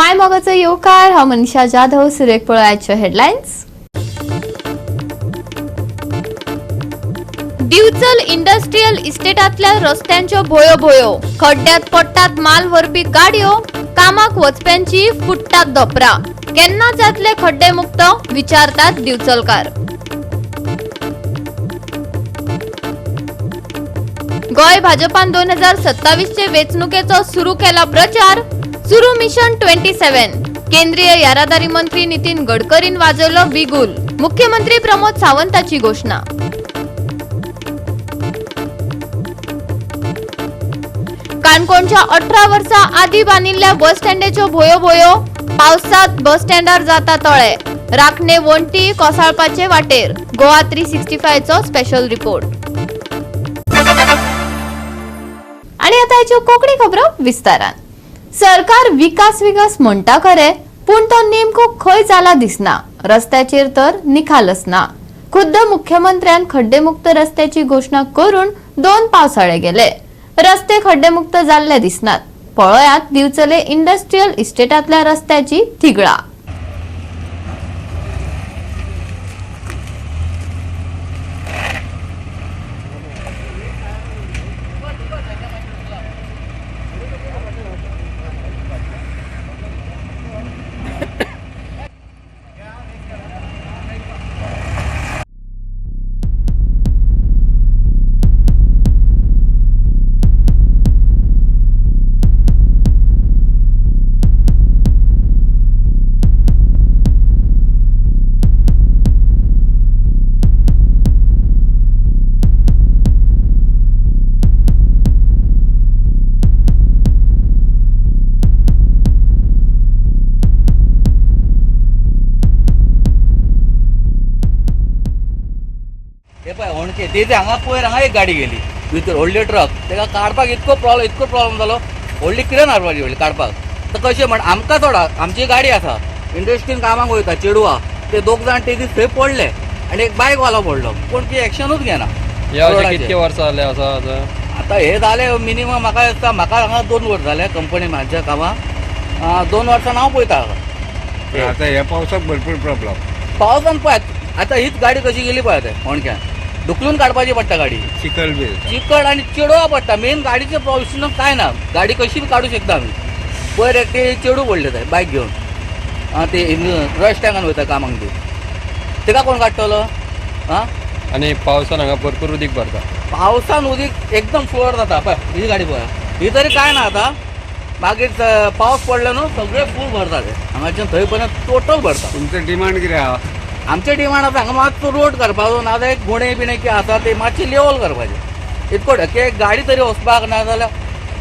माय मोगाचं येवकार हा मनीषा जाधव. सुरेख पळोवयाच्यो हेडलायन्स. दिवचल इंडस्ट्रियल इस्टेटातल्या रस्त्यांच्यो भोयो खड्ड्यात पडटात माल व्हरपी गाडयो. कामाक वचप्यांची फुटतात धोपरा. केन्ना जातले खड्डे मुक्त विचारतात दिवचलकार. गोय भाजपान 2027 चे वेंचणुकेचो सुरू केला प्रचार. सुरू मिशन 27. केंद्रीय येरादारी मंत्री नितीन गडकरीन वाजवलो बिगुल. मुख्यमंत्री प्रमोद सावंताची घोषणा. काणकोणच्या 18 वर्सां आदी बांदिल्ल्या बस स्टँडेच्यो भोयो पावसात बस स्टँडार जाता तळे. राखणे वणटी कोसळपाचे वाटेर. गोवा 365 चो स्पेशल रिपोर्ट. आणि आता याच्यो कोंकणी खबरो विस्तारान. सरकार विकास म्हणटा खरे, पूण तो नेमको खंय जाला दिसना. रस्त्याचेर तर निखालस ना. खुद्द मुख्यमंत्र्यान खड्डेमुक्त रस्त्याची घोषणा करून 2 पावसाळे गेले. रस्ते खड्डेमुक्त जाल्ले दिसनात. पळोयात दिवचले इंडस्ट्रियल इस्टेटातल्या रस्त्याची थिगळा. होणके ते हांगा पयर हांगा एक गाडी गेली भितर व्हडले ट्रक तेका काडपाक इतको प्रॉब्लम जालो. व्हडली कितें हाडपाची व्हडली काडपाक तर कशें म्हण आमकां सोडा. आमची गाडी आसा इंडस्ट्रीन कामाक वयता चेडवा ते 2 जाण ते दीस थंय पडले आनी एक बायक वालो पडलो पूण ती एक्शनूच घेना. कितके वर्सां जाले आसा आतां हे जाले मिनिमम म्हाका दिसता म्हाका हांगा 2 वर्स जाले कंपनी म्हाज्या कामाक. 2 वर्सां हांव पळयता आता ह्या पावसाक भरपूर प्रॉब्लेम. पावसान पळय आतां हीच गाडी कशी गेली पळय ते होणक्यान ढुकलून काडपाची पडटा गाडी. चिकल आणि चेडवा पडटा. मेन गाडीचे प्रॉब्लेम काय ना. गाडी कशी काढू शकता आम्ही. पयर एक ते चेडू पडले थंय बायक घेवन ते रश टँकान वयता कामाक ते तेका कोण काडटलो. आणि पावसान हांगा भरपूर उदीक भरता. पावसान उदीक एकदम फ्लोअर जाता पळय ही गाडी पळय. ही तरी काय ना आता मागीर पावस पडलो न्हू सगळे फूल भरता ते हांगाच्यान थंय पर्यंत टोटल भरता. तुमचं डिमांड कितें आहा? आमचे डिमांड आसा हांगा मातसो रोड करपाचो ना जाल्यार गुणे बिणे कितें आसा ते मातशें लेवल करपाचें इतको की गाडी तरी वचपाक ना जाल्यार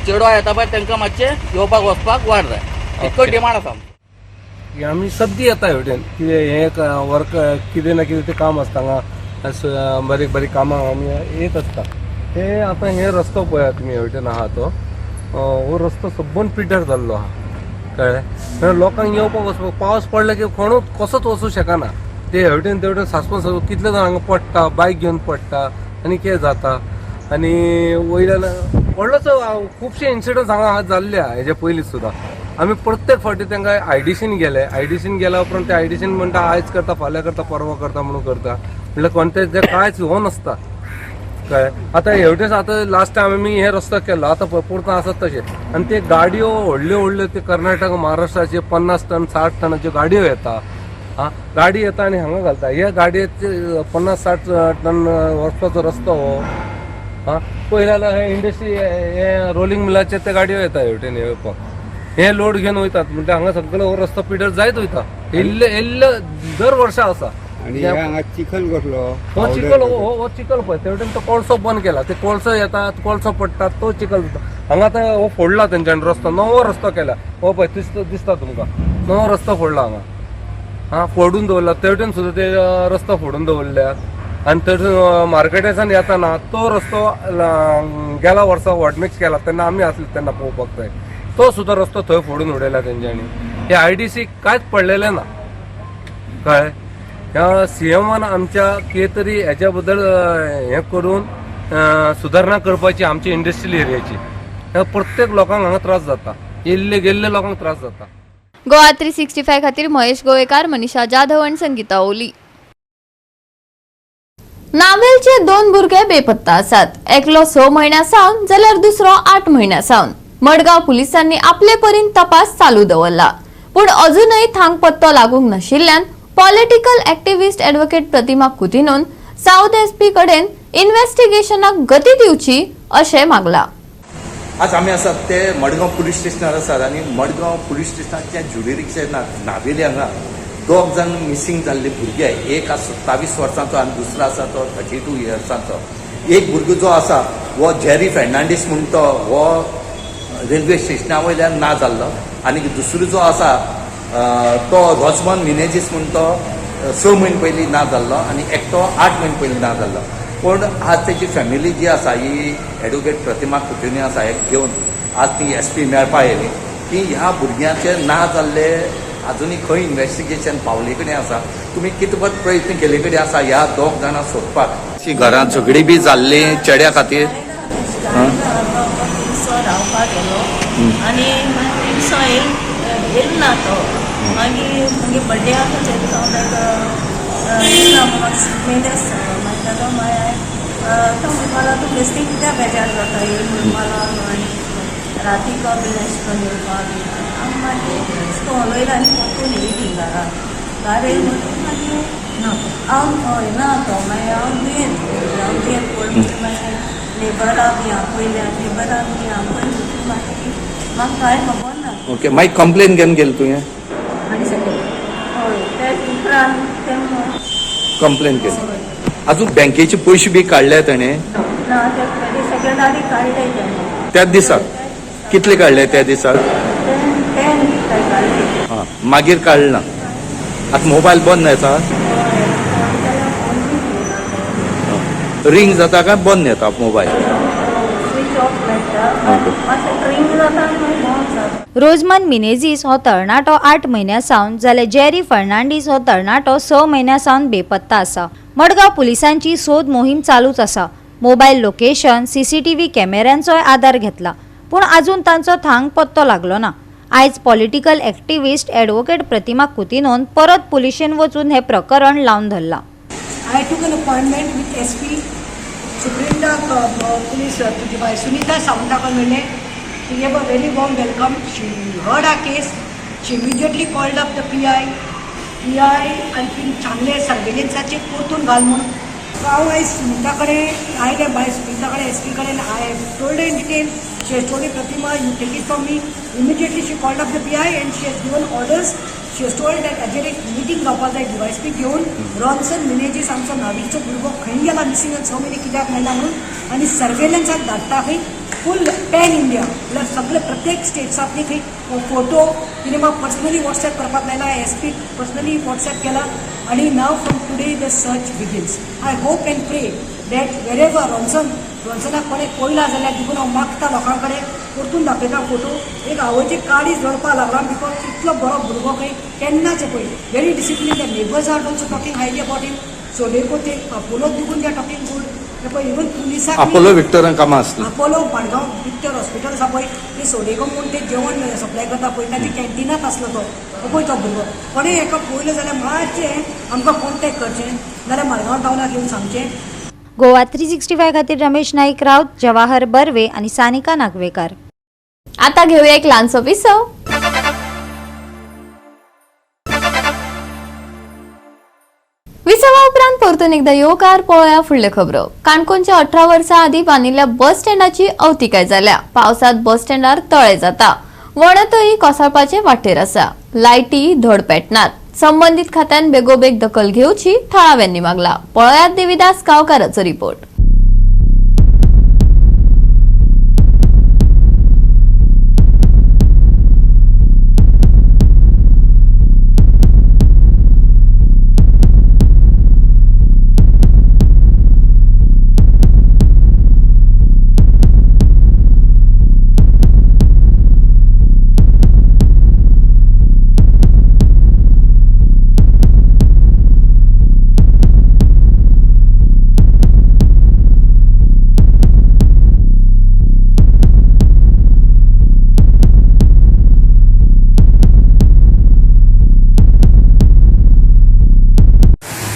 चेडवा येता पळय तांकां मातशें येवपाक वचपाक वाट जाय इतको डिमांड आसा. आमी सद्दी येता हेवटेन कितें हें वर्क कितें ना कितें तें काम आसता हांगा बारीक बारीक कामां आमी येत आसता. हे आतां हे रस्तो पळयात तुमी हेवटेन आहा तो हो रस्तो सबंद पिड्ड्यार जाल्लो आहा कळ्ळें. लोकांक येवपाक वचपाक पावस पडलो की कोणूच कसोच वचूं शकना. ते हेवटेन तेवटेन सासपन कितले जाण हांगा पडटा बायक घेवन पडटा आनी कितें जाता. आनी वयल्यान व्हडलोच खुबशे इन्सिडंट्स हांगा जाल्ले आहा हेजे पयलींच सुद्दां. आमी प्रत्येक फावटी तांकां आयडीसीन गेल्या उपरांत ते आयडीसीन म्हणटा आयज करता फाल्यां करता परवा करता म्हणून करता म्हणल्यार कोणते जे कांयच हो नासता कळ्ळें. आतां हेवटेन आतां लास्ट टायम आमी हे रस्तो केल्लो आतां परत आसात तशें. आनी ते गाडयो व्हडल्यो ते कर्नाटक महाराष्ट्राचे 50 टन 60 टनाच्यो गाडयो येता. गाडी येता आनी हांगा घालता. ह्या गाडयेचे 50-60 टन वचपाचो रस्तो हो पयल्या हे इंडस्ट्री हे रोलिंग मिलाचे ते गाडयो येता हेवटेन येवपाक. हे लोड घेवन वयतात म्हणजे हांगा सगळो हो रस्तो पिड्यार जायत वयता. इल्ले दर वर्सा आसा. आणि हांगा चिखल कसलो हो चिखल हो चिखल पळय तेवटेन तो कोळसो बंद केला. ते कोळसो येतात कोळसो पडटात तो चिखल जाता. हांगा आतां हो फोडला तेंच्यानी रस्तो नवो रस्तो केला. हो पळय दिसता तुमकां नवो रस्तो फोडला हांगा. फोडून दवरला तेवटेन सुद्दां ते रस्तो फोडून दवरल्यात. आनी थंय मार्केटाच्यान येताना तो रस्तो गेल्या वर्सा वॉटमिक्स केला तेन्ना आमी आसले तेन्ना पळोवपाक जाय तो सुद्दां रस्तो थंय फोडून उडयला तेंच्यांनी. हे आयडीसी कांयच पडलेलें ना कळ्ळें. ह्या सीएमान आमच्या कितें तरी हेच्या बद्दल हें करून सुदारणा करपाची आमच्या इंडस्ट्रियल एरियाची. प्रत्येक लोकांक हांगा त्रास जाता. येल्ले गेल्ले लोकांक त्रास जाता. गोवा 365 खातीर महेश गोवेकार, मनीषा जाधव आनी संगीता ओली. नावेलचे 2 भुरगे बेपत्ता आसात. एकलो 6 म्हयन्यां सावन जाल्यार दुसरो 8 म्हयन्यां सावन. मडगांव पुलिसांनी आपले परीन तपास चालू दवरला. पूण अजूनय थांग पत्तो लागूंक नाशिल्ल्यान पॉलिटिकल एक्टिव्हिस्ट ॲडव्होकेट प्रतिमा कुतिनोन साउथ एसपी कडेन इन्व्हेस्टिगेशनाक गती दिवची अशें मागला. आज आमी आसात ते मडगांव पुलीस स्टेशनार आसात आनी मडगांव पुलीस स्टेशनाच्या जुडी रिक्षा नावेली हांगा 2 जाण मिसींग जाल्ले भुरगे. एक आसा 27 वर्सांचो आनी दुसरो आसा तो 32 इयर्सांचो. एक भुरगो जो आसा हो जेरी फेर्नांडीस म्हूण तो हो रेल्वे स्टेशना वयल्यान ना जाल्लो आनी दुसरो जो आसा तो रोजमान मिनेजीस म्हूण तो 6 म्हयने पयलीं ना जाल्लो आनी एकटो 8 म्हयने पयलीं ना जाल्लो. पण आज त्याची फॅमिली जी आसा ही ॲडव्होकेट प्रतिमा कुतिन्यो आसा हे घेवन आज ती एसपी मेळपा येयली की ह्या भुरग्यांचे ना जाल्ले अजुनूय खंय इन्व्हेस्टिगेशन पावले कडेन आसा. तुमी कितपत प्रयत्न केले कडेन आसा ह्या 2 जाणां सोदपाक. ती घरांत झगडी बी जाल्ली चेड्या खातीर. रावपाक गेलो आनी दिवसा येयलो ना तो. मागीर म्हगे बड्डे आसा तेन्ना हांव ताका येयला म्हाका मेनेज मागीर ताका तो मला तूं बेश्टी कित्याक बेजार जाता येय म्हणून मला आनी राती तो बी अशें करून येवपाक आमी मागीर तो उलयला आनी पोतून येयली घरा. घरा येयली म्हणून मागीर हांव ना तो मागीर हांव दुयेंत पडून मागीर नेबरां बी आपयल्या नेबरां बी आपयली मागीर म्हाका कांय खबर ना. ओके मागीर कंप्लेन घेवन गेले तुवें हय ते उपरांत तें कंप्लेन केली. अजून बँकेचे पयशे बी काडले ताणें ना ते सेक्रेटरी काडले तेणे त्याच दिसाक. कितले काडले त्या दिसाक? 10 काडले. हां मागीर काडला. आतां मोबायल बंद येता रिंग जाता काय बंद येता मोबायल? स्विच ऑफ मेळटा मातशें रिंग जाता आनी मागीर बंद जाता. रोजमान मिनेझीस हो तरणाटो 8 म्हयन्यां सावन जाल्यार जेरी फर्नांडीस हो तरणाटो 6 म्हयन्यां सावन बेपत्ता आसा. मडगांव पुलिसांची सोद मोहीम चालूच आसा. मोबायल लोकेशन CCTV कॅमेऱ्यांचोय आदार घेतला पूण आजून तांचो थांग पत्तो लागलो ना. आयज पॉलिटिकल एक्टिव्हिस्ट ॲडव्होकेट प्रतिमा कुतिनोन परत पुलिशेन वचून हे प्रकरण लावन धरला. I took an appointment with SP, Superintendent Police Tujibai Sunita Sauntakamene. She gave a very warm welcome. She heard our case. She immediately called up the PI. PI आणखी चांगले सर्वेलन्साचे पोतून घाल म्हणून हांव आयज सुनीताकडे आयले बाय सुनीताकडे SP कडेन I told her in detail. She has told me Pratima, you take it from me. Immediately she called up the PI and she has given orders. She has told that हाजेर एक meeting जावपाक जाय DYSP घेवन रॉन्सन मिनेजीस आमचो नावीचो भुरगो खंय गेला missing 6 म्हयने कित्याक मेळना म्हणून आनी सर्वेलन्साक धाडटा खंय फूल पॅन इंडिया म्हळ्यार सगळे प्रत्येक स्टेट्सांतली खंय फोटो तिणें म्हाका पर्सनली वॉट्सॅप करपाक लायला. SP पर्सनली वॉट्सॅप केला आनी now from today the search begins. I hope and pray that wherever रॉन्सनाक कोणें पळयला जाल्यार देखून हांव मागता लोकां कडेन परतून दाखयता फोटो. एक आवयची काळीज जळपाक लागला बिकॉज इतलो बरो भुरगो खंय केन्नाचे पळय very discipline. The neighbours are also talking highly about him. सोडेको ते अपोलोक देखून दे टॉकिंग गुड. पळय इवन पुलिसाक अपोलो विक्टरान कामां आसली. अपोलो मडगांव विक्टर हॉस्पिटल आसा पळय ते सोडेको म्हणून ते जेवण सप्लाय करता पळय ताच्या कॅन्टिनात आसलो तो पळय तो भुरगो. कोणें हेका पळयलो जाल्यार मातशें आमकां कॉन्टेक्ट करचें नाल्यार मडगांव टावनाक येवन सांगचें. गोवा 365 खातीर रमेश नाईक राऊत, जवाहर बर्वे आणि सानिका नागवेकर. आता घेऊया एक ल्हानसो विसव. विसवा उपरांत परतून एकदा येवकार पळोवया फुडल्यो खबरो. काणकोणच्या 18 वर्सां आदीं बांदिल्ल्या बस स्टँडाची अवतिकाय जाल्या. पावसांत बस स्टँडार तळे जाता. वणतय कोसळपाचे वाटेर आसा. लायटी धड पेटनात. संबंधित खात्यान बेगोबेग दखल घेवची थळाव्यांनी मागला. पळोवयात देविदास गांवकाराचो रिपोर्ट.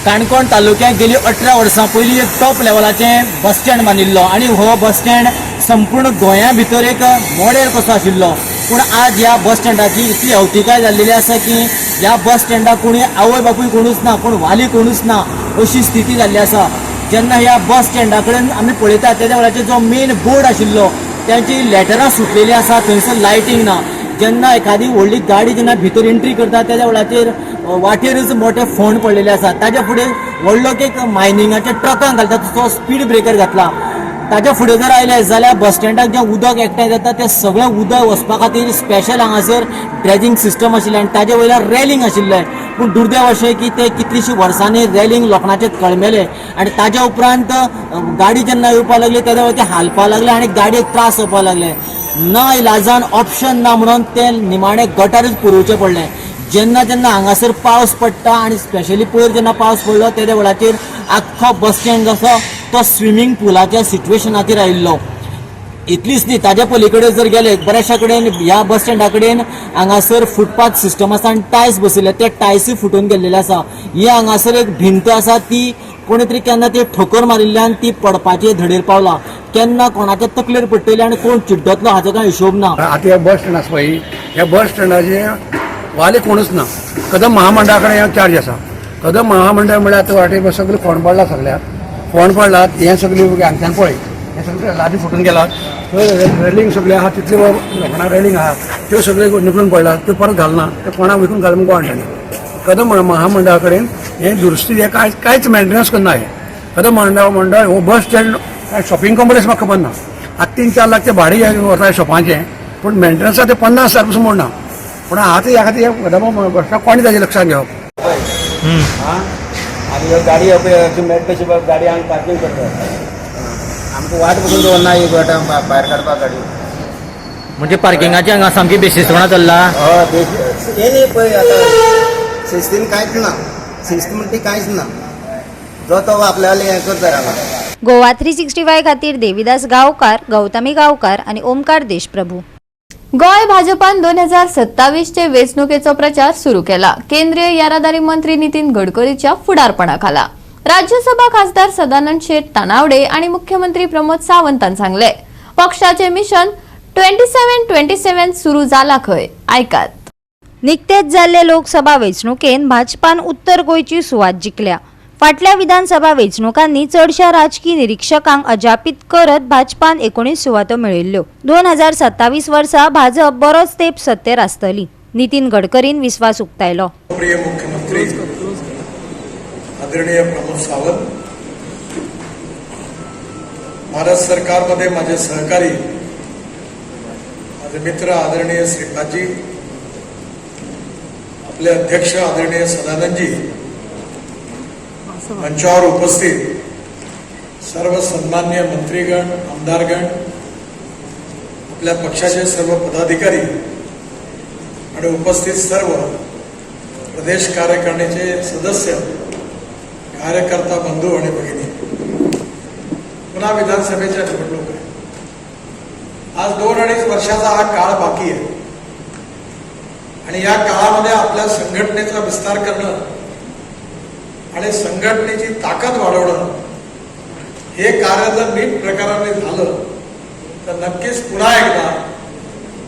काणकोण तालुक्यांत गेली 18 वर्सां पयलीं एक टॉप लेवलाचें बस स्टँड बांदिल्लो आनी हो बस स्टँड संपूर्ण गोंया भितर एक मॉडेल कसो आशिल्लो. पूण आज ह्या बस स्टँडाची इतली अवतिकाय जाल्लेली आसा की ह्या बस स्टँडाक कोणी आवय बापूय कोणूच ना, कोण वाली कोणूच ना अशी स्थिती जाल्ली आसा. जेन्ना ह्या बस स्टँडा कडेन आमी पळयतात तेच्या वेळाचेर जो मेन बोर्ड आशिल्लो त्यांची लेटरां सुटलेली आसा, थंयसर लायटींग ना. जेन्ना एखादी व्हडली गाडी जेन्ना भितर एंट्री करता तेच्या वेळाचेर वाटेरच मोठे फोंड पडलेले आसा. ताच्या फुडें व्हडलो एक मायनिंगाच्या ट्रकांक घालतात तो स्पीड ब्रेकर घातला. ताच्या फुडें जर आयले जाल्यार बस स्टँडाक जें उदक एकठांय जाता तें सगळें उदक वचपा खातीर स्पेशल हांगासर ड्रेजिंग सिस्टम आशिल्लें आनी ताचे वयल्यार रेलिंग आशिल्लें. पूण दुर्दैव अशें की ते कितलींशीं वर्सांनी रेलिंग लोखणाचें कळमेलें आनी ताच्या उपरांत गाडी जेन्ना येवपाक लागली तेन्ना ते हालपाक लागले आनी गाडयेक त्रास जावपाक लागले. ना इलाजान ऑप्शन ना म्हणून ते निमाणें गटारूच पुरोवचें पडलें. जेन्ना जेन्ना हांगासर पावस पडटा आनी स्पेशली पयर जेन्ना पावस पडलो तेच्या वेळाचेर आख्खो बस स्टँड जसो तो स्विमींग पुलाच्या सिच्युएशनाचेर आयिल्लो. इतलीच न्ही, ताच्या पलीकडे जर गेले बऱ्याचशा कडेन ह्या बस स्टँडा कडेन हांगासर फुटपाथ सिस्टम आसा आनी टायल्स बसयले, ते टायल्सूय फुटून गेल्लेले आसा. ही हांगासर एक भिंत आसा ती कोणी तरी केन्ना ती ठोकर मारिल्ल्यान ती पडपाचे धडेर पावला. केन्ना कोणाच्या तकलेर पडटली आनी कोण चिड्डतलो हाचो कांय हिशोब ना. आता हे बस स्टँड आसा पळय, ह्या बस स्टँडाचे वाले कोणूच ना. कदम महामंडळा कडेन हे चार्ज आसा. कदम महामंडळ म्हळ्यार आतां वाटेर सगळे फोंड पडला, सगळ्याक फोंड पडलात. हे सगळे हांगच्यान पळय हे सगळे लादी फुटून गेलात. रेलिंग सगळे आहा तितले लोकांना रेलिंग आहा त्यो सगळे निखळून पडलात. त्यो परत घालना, ते कोणाक विकून घाल म्हणून कोण हाडटले. कदम महामंडळा कडेन हे दुरुस्ती हे कांयच मेंटेनन्स करना. हे कदम मंडळ हो बस स्टँड शॉपिंग कॉम्प्लेक्स म्हाका खबर ना. आतां 3-4 लाख ते भाडे वता शॉपांचें, पूण मेंटेनन्सा ते 50,000 पसून म्हणना. पूण आतां ह्या खातीर बस स्टँड कोणी ताजें लक्षात घेवप. आनी ह्यो गाडी मेळटा तशी गाडी हांगा पार्किंग करतात. आमकां वाट बसून दवरना ही गोटा भायर काडपाक गाडी. म्हणजे पार्किंगाची हांगा सामकी बेशिस्तपणां चल्ला. हे न्ही पळय आतां सिस्टीम कांयच ना. सिस्टीम म्हणटी कांयच ना. जो तो आपल्याले हें करता हांगा. गोवा 365 खातीर देविदास गांवकार, गौतमी गांवकार आणि ओमकार देशप्रभू. गोय भाजपान 2027चे वेंचणुकेचो प्रचार सुरू केला. केंद्रीय येरादारी मंत्री नितीन गडकरीच्या फुडारपणाखाला राज्यसभा खासदार सदानंद शेठ तानावडे आणि मुख्यमंत्री प्रमोद सावंतान सांगले पक्षाचे मिशन 27-27 सुरू जाला खंय. ऐकात. निकतेच जाल्ले लोकसभा वेंचणुकेन भाजपान उत्तर गोंयची सुवात जिखल्या. फाटल्या विधानसभा वेंचणुकांनी चडशा राजकीय निरीक्षकांक अजापीत करत भाजपान 19 सुवातो मेळयल्ल्यो. 2027 वर्सा भाजप बरोच तेंप सत्तेर आसतली. नितीन गडकरीन विश्वास उक्तायलो. प्रिय मुख्यमंत्री आदरणीय प्रमोद सावंत, भारत सरकारमध्ये माझे सहकारी माझे मित्र आदरणीय श्रीपादजी, आपले अध्यक्ष आदरणीय सदानंदजी, मंचावर उपस्थित सर्व सन्मान्य मंत्रीगण, आमदारगण, आपल्या पक्षाचे सर्व पदाधिकारी आणि उपस्थित सर्व प्रदेश कार्यकारिणीचे सदस्य, कार्यकर्ता बंधू आणि भगिनी, पुन्हा विधानसभेच्या निवडणूक आहे. आज 2-2.5 वर्षाचा हा काळ बाकी आहे आणि या काळामध्ये आपल्या संघटनेचा विस्तार करणं आणि संघटनेची ताकद वाढवणं हे कार्य जर नीट प्रकाराने झालं तर नक्कीच पुन्हा एकदा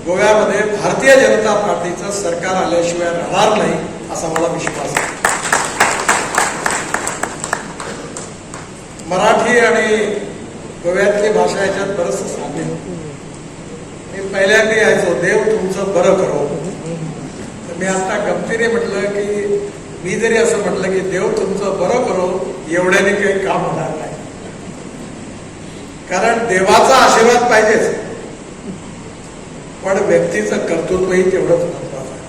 गोव्यामध्ये भारतीय जनता पार्टीचं सरकार आल्याशिवाय राहणार नाही असा मला विश्वास आहे. मराठी आणि गोव्यातली भाषा याच्यात बरंचसं साम्य. मी पहिल्यांदा यायचो देव तुमचं बरं करो, तर मी आता गमतीने म्हटलं की मी जरी असं म्हटलं की देव तुमचं बरं करो एवढ्याने काही काम होणार नाही, कारण देवाचा आशीर्वाद पाहिजेच पण व्यक्तीचं कर्तृत्वही तेवढंच महत्वाचं आहे.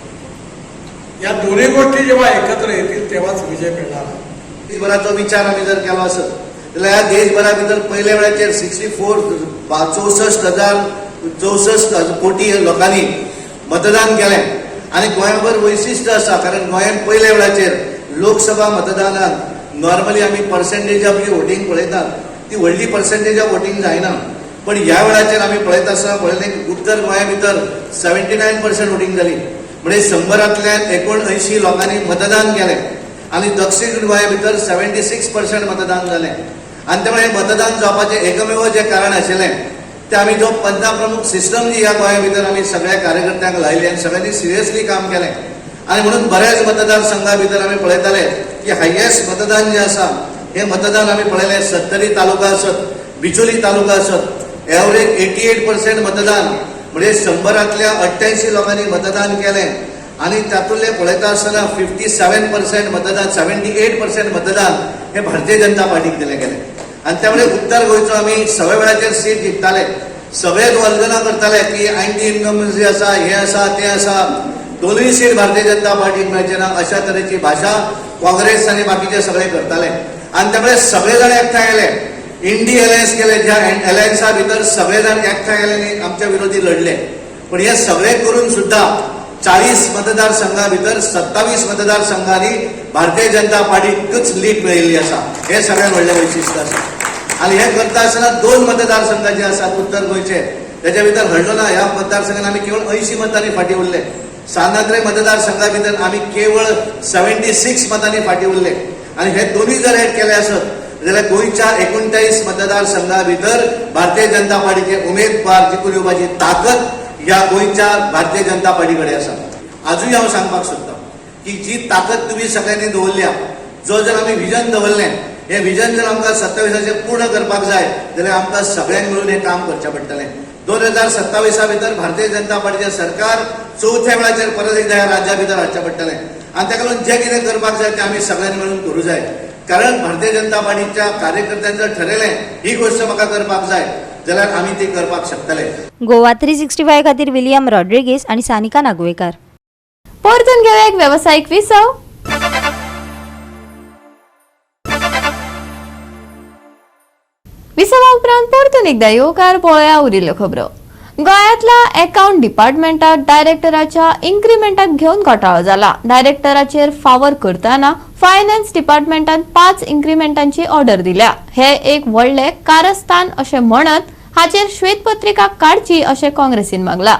या दोन्ही गोष्टी जेव्हा एकत्र येतील तेव्हाच विजय मिळणार. देशभराचो विचार आम्ही जर केलो असत जाल्यार ह्या देशभरा भितर पयल्या वेळाचेर 64 कोटी लोकांनी मतदान केलें आणि गोंयभर वैशिश्ट आसा, कारण गोंयांत पयल्या वेळाचेर लोकसभा मतदानात नॉर्मली आमी पर्सेंटेज ऑफ वोटींग पळयतात ती व्हडली पर्सेंटेज ऑफ वोटींग जायना, पण ह्या वेळाचेर आमी पळयता आसतना पळयलें उत्तर गोंया भितर 79% वोटींग जाली. म्हणजे 100रांतल्यान 79 लोकांनी मतदान केलें आनी दक्षिण गोंया भितर 76% मतदान जालें आनी त्यामुळे मतदान जावपाचें एकमेव जें कारण आशिल्लें ते आमी जो पंथप्रमुख सिस्टम जी ह्या गोंया भितर आमी सगळ्या कार्यकर्त्यांक लायली आनी सगळ्यांनी सिरियसली काम केलें आनी म्हणून बऱ्याच मतदारसंघा भितर आमी पळयताले की हायेस्ट मतदान जें आसा हे मतदान आमी पळयलें सत्तरी तालुका आसत बिचोली तालुका आसत एवरेज 88% मतदान म्हणजे 100रांतल्या 88 लोकांनी मतदान केलें आनी तातूंतले पळयता आसतना 57% मतदान 78% मतदान हे भारतीय जनता पार्टीक दिलें गेलें आनी त्यामुळे उत्तर गोंयचो आमी सगळ्या वेळाचेर सीट जिखताले सगळेच वल्गना करताले की अँटी इन्कम्बन्सी आसा हे आसा ते आसा दोनूय सीट भारतीय जनता पार्टीक मेळचे ना अशा तरेची भाशा काँग्रेस आनी बाकीचे सगळे करताले आनी त्यामुळे सगळे जाण एकठांय आयले इंडी अलायन्स केले ज्या अलायन्सा भितर सगळे जाण एकठांय आयले आनी आमच्या विरोधी लढले पण हे सगळे करून सुद्धा 40 मतदारसंघा भितर 27 मतदारसंघांनी भारतीय जनता पार्टीकूच लीड मेळिल्ली आसा हे सगळ्यात व्हडलें वैशिश्ट आसा आनी हे करता आसतना 2 मतदारसंघ जे आसात उत्तर गोंयचे त्याच्या भितर हरलो ना ह्या मतदारसंघात आमी केवळ 80 मतांनी फाटी उरले सानाद्रे मतदारसंघा भितर आमी केवळ 76 मतांनी फाटी उरले आनी हे दोन्ही जर एड केले आसत जाल्यार गोंयच्या 39 मतदारसंघा भितर भारतीय जनता पार्टीचे उमेदवार जिखून येवपाची ताकद ह्या गोंयच्या भारतीय जनता पार्टी कडेन आसा आजूय हांव सांगपाक सोदतां की जी ताकद तुमी सगळ्यांनी दवरल्या जो जर आमी विजन दवरलें हे विजन जर आमकां 27 पूर्ण करपाक जाय जाल्यार आमकां सगळ्यांक मेळून हें काम करचें पडटलें 2027 भितर भारतीय जनता पार्टीचें सरकार चवथ्या वेळाचेर परत एकदा ह्या राज्या भितर हाडचें पडटलें आनी ताका लागून जें कितें करपाक जाय तें आमी सगळ्यांनी मेळून करूं जाय कारण भारतीय जनता पार्टीच्या कार्यकर्त्यांनी जर ठरयलें ही गोष्ट म्हाका करपाक जाय जाल्यार आमी ती करपाक शकतले गोवा 365 खातीर विलियम रॉड्रिगीस आणि सानिका नागवेकर. परतून घेऊया एक व्यावसायिक विसव. विसवा उपरांत परतून एकदा येवकार पळोवया उरिल्ल्यो खबरो. गोंयांतल्या अकाउंट डिपार्टमेंटात डायरेक्टराच्या इन्क्रिमेंटाक घेवन घोटाळो जाला. डायरेक्टराचेर फावर करताना फायनान्स डिपार्टमेंटान 5 इन्क्रिमेंटांची ऑर्डर दिल्या. हे एक व्हडले कारस्थान अशें म्हणत हाचेर श्वेतपत्रिका काडची अशें काँग्रेसीन मागला.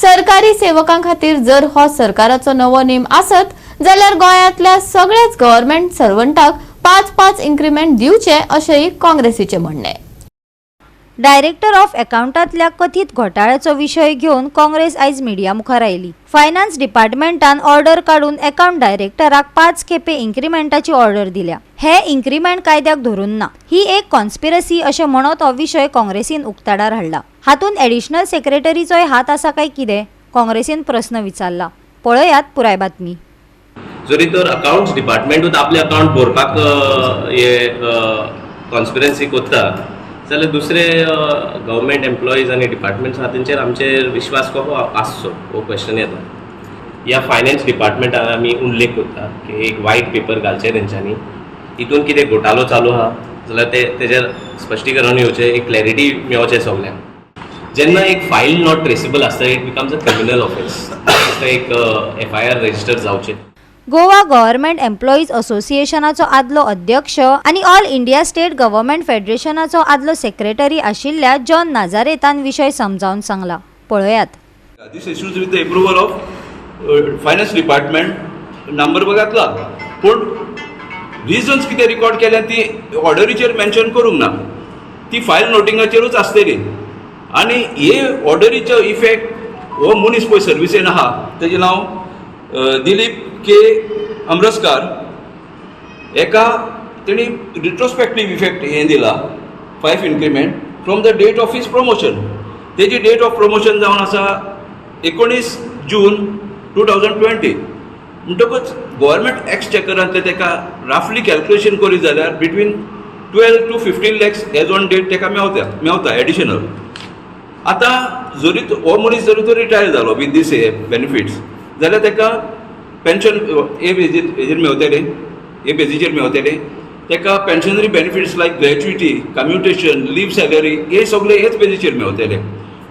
सरकारी सेवकां खातीर जर हो सरकाराचो नवो नेम आसत जाल्यार गोंयांतल्या सगळ्याच गव्हर्नमेंट सर्वंटाक 5-5 इन्क्रिमेंट दिवचे अशेंय काँग्रेसीचे म्हणणे. डायरेक्टर ऑफ अकाउंटांतल्या कथीत घोटाळ्याचो विशय घेवन काँग्रेस आयज मिडिया मुखार आयली. फायनान्स डिपार्टमेंटान ऑर्डर काडून अकाउंट डायरेक्टराक 5 खेपे इन्क्रिमेंटाची ऑर्डर दिल्या. हे इन्क्रिमेंट कायद्याक धरून ना. ही एक कॉन्स्पिरसी अशें म्हणत हो विशय काँग्रेसीन उक्ताडार हाडला. हातूंत एडिशनल सेक्रेटरीचोय हात आसा काय कितें काँग्रेसीन प्रस्न विचारला. पळयात पुराय बातमी. जरी तर अकाउंट्स डिपार्टमेंटूच आपले अकाउंट भरपाक हे कॉन्स्पिरन्सी करता जाल्यार दुसरे गव्हर्मेंट एम्प्लॉईज आनी डिपार्टमेंट्स आहा तेंचेर आमचेर विश्वास कसो आसचो हो क्वेश्चन येता. ह्या फायनान्स डिपार्टमेंटान आमी उल्लेख करता की एक व्हायट पेपर घालचे तेंच्यांनी हितून कितें घोटालो चालू आहा जाल्यार तेजेर स्पश्टीकरण येवचें एक क्लॅरिटी मेळचें सगल्यांक. जेन्ना एक फायल नॉट ट्रेसेबल आसता it becomes a criminal offence एक FIR रजिस्टर जावचें. गोवा गव्हर्नमेंट एम्प्लॉईज असोसिएशनाचो आदलो अध्यक्ष आणि ऑल इंडिया स्टेट गव्हर्नमेंट फेडरेशनाचो आदलो सेक्रेटरी आशिल्ल्या जॉन नाजारेतान विशय समजावून सांगला. पळयात. This issues with the approval of finance department number बघातला पण रिजन्स कितें रिकॉर्ड केल्या ती ऑर्डरीचेर मेन्शन करूंक ना. ती फायल नोटिंगाचेरूच आसतली आनी हे ऑर्डरीचो इफेक्ट हो मनीस पळय सर्विसेन आहा तेजें नांव दिलीप के अमरसकार एका तेणी रिट्रोस्पेक्टीव इफेक्ट हें दिला 5 increment from the date of his promotion. तेजी डेट ऑफ प्रमोशन जावन आसा 19 जून 2020. म्हणटकूच गव्हर्मेंट एक्सचेकरांतले ताका रफली कॅल्क्युलेशन करीत जाल्यार between 12 to 15 lakhs as on date ताका मेवता एडिशनल. आतां जरी हो मनीस जरी तो रिटायर जालो विथ दीस बेनिफिट्स जाल्यार ताका पेन्शन हे बेजीचेर मेवतले. ताका पेन्शनरी बेनिफिट्स लायक ग्रॅच्युटी कम्युटेशन लीव सॅलरी हे सगळे हेच बेजीचेर मेवतले.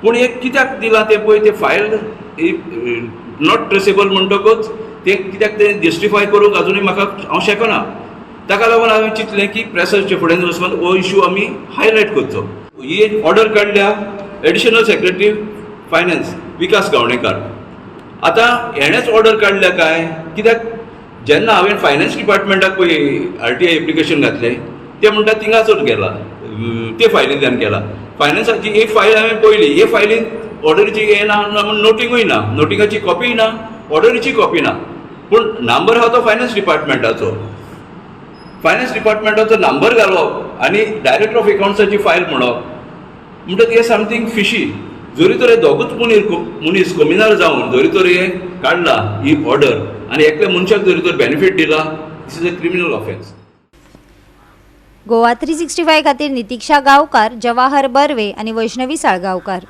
पूण हे कित्याक दिला ते पळय ते फायल नॉट ट्रेसेबल म्हणटकूच ते कित्याक ते जस्टिफाय करूंक अजुनूय म्हाका हांव शकना. ताका लागून हांवें चिंतलें की प्रेसाच्या फुड्यान वचून हो इश्यू आमी हायलायट करचो. ही ऑर्डर काडल्या एडिशनल सेक्रेटरी फायनान्स विकास गावणेकार. आतां हेणेच ऑर्डर काडल्या काय कित्याक जेन्ना हांवें फायनान्स डिपार्टमेंटाक पळय RTI एप्लिकेशन घातलें ते म्हणटा थिंगासर गेला ते फायलींतल्यान गेला. फायनान्साची एक फायल हांवें पळयली, हे फायलींत ऑर्डरीची येना नोटिंगूय ना, नोटिंगाची कॉपी ना, ऑर्डरीची कॉपी ना, पूण नंबर आहा तो फायनान्स डिपार्टमेंटाचो. फायनान्स डिपार्टमेंटाचो नंबर घालप आनी डायरेक्टर ऑफ अकाउंट्साची फायल म्हणप म्हणटा हे समथींग फिशी. जरी तर हे दोगूच मनीस कमिनार जावन जरी तर हे काडला ही ऑर्डर आनी एकल्या मनशाक जरी तर बेनिफीट दिला, this is a criminal offence. Goa 365 खातीर नितीक्षा गांवकार, जवाहर बर्वे आणि वैष्णवी साळगांवकार.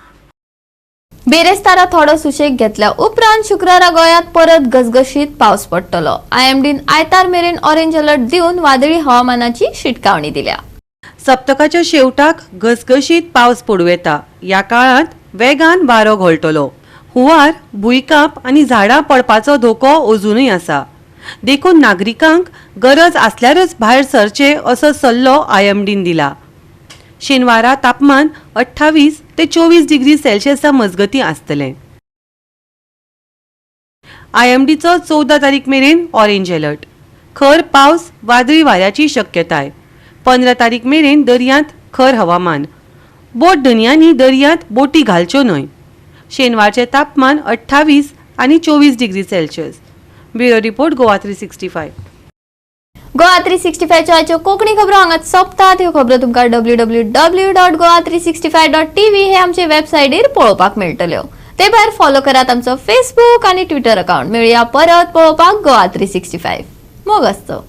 बेरेस्तारा थोडो सुशेग घेतल्या उपरांत शुक्रारा गोंयांत परत गजगशीत पावस पडटलो. IMDन आयतार मेरेन ऑरेंज अलर्ट दिवन वादळी हवामानाची शिटकावणी दिल्या. सप्तकाच्या शेवटाक घसघशीत पावस पडूं येता. ह्या काळात वेगान वारो घोळटलो. हुंवार, भुंयकांप आनी झाडां पडपाचो धोको अजूनय आसा. देखून नागरिकांक गरज आसल्यारच भायर सरचे असो सल्लो IMDन दिला. शेनवारा तापमान 28 ते 24 डिग्री सेल्सियसा मजगती आसतलें. IMDचो 14 तारीख मेरेन ऑरेंज अलर्ट. खर पावस, वादळी वाऱ्याची शक्यताय. 15 तारीख मेरेन दर्यांत खर हवामान. बोट धन्यांनी दर्यांत बोटी घालच्यो न्हय. शेनवारचे तापमान 28 आनी 24 degree Celsius. Bureau report Goa 365. Goa 365च्यो आयच्यो कोंकणी खबरो हांगाच सोंपतात. ह्यो खबरो तुमकां www.goa365.tv हे आमचे वेबसायटीर पळोवपाक मेळटल्यो. ते भायर फॉलो करात आमचो फेसबूक आनी ट्विटर अकाउंट. मेळुया परत पळोवपाक गोवा 365. मोग आसचो.